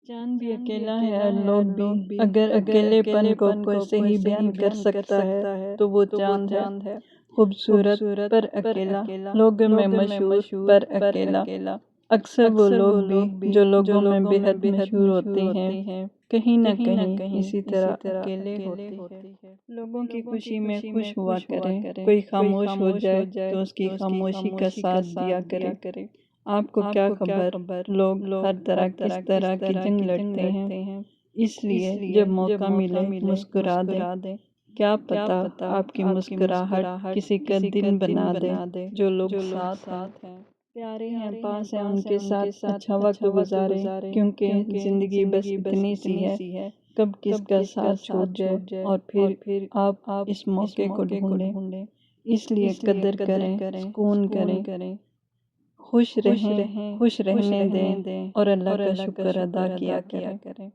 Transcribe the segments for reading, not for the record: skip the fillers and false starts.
چاند بھی اکیلا ہے اور لوگ بھی، اگر اکیلے پن کو کوئی صحیح بیان کر سکتا ہے تو وہ چاند ہے۔ خوبصورت پر اکیلا، لوگوں میں مشہور پر اکیلا۔ اکثر وہ لوگ بھی جو لوگوں میں بے حد مشہور ہوتے ہیں، کہیں نہ کہیں اسی طرح اکیلے ہوتے ہیں۔ لوگوں کی خوشی میں خوش ہوا کریں، کوئی خاموش ہو جائے تو اس کی خاموشی کا ساتھ دیا کرے۔ آپ کو کیا خبر، لوگ ہر طرح کس طرح کی جنگ لڑتے ہیں، اس لیے جب موقع ملے مسکرا دیں۔ کیا پتہ آپ کی مسکراہٹ کسی کا دن بنا دے۔ جو لوگ ساتھ ہیں، پیارے ہیں، پاس ہیں، ان کے ساتھ اچھا وقت گزاریں، کیونکہ زندگی بس اتنی سی ہے، کب کس کا ساتھ چھوٹ جائے اور پھر آپ اس موقع کو ڈھونڈیں۔ اس لیے قدر کریں، سکون کریں، خوش رہیں، خوش رہنے دیں اور اللہ کا شکر ادا کیا کریں۔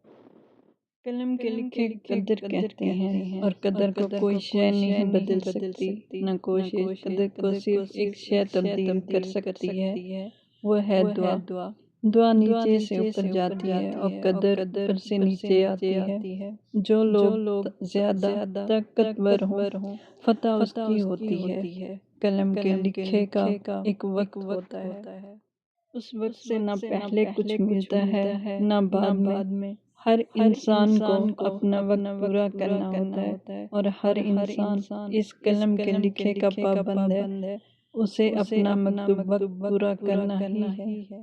قلم کے لکھے قدر کہتے ہیں، اور قدر کو کوئی شے نہیں بدل سکتی، نہ کوشش۔ قدر کو صرف ایک شے تبدیل کر سکتی ہے، وہ ہے دعا۔ دعا نیچے سے اوپر جاتی ہے اور قدر اوپر سے نیچے آتی ہے۔ جو لوگ زیادہ طاقتور ہوں، فتح اس کی ہوتی ہے۔ قلم کے لکھے کا ایک وقت ہوتا ہے، اس وقت سے نہ پہلے کچھ ملتا ہے نہ بعد میں۔ ہر انسان کو اپنا وقت پورا کرنا ہوتا ہے، اور ہر انسان اس قلم کے لکھے کا پابند ہے، اسے اپنا مکتوب وقت پورا کرنا ہی ہے۔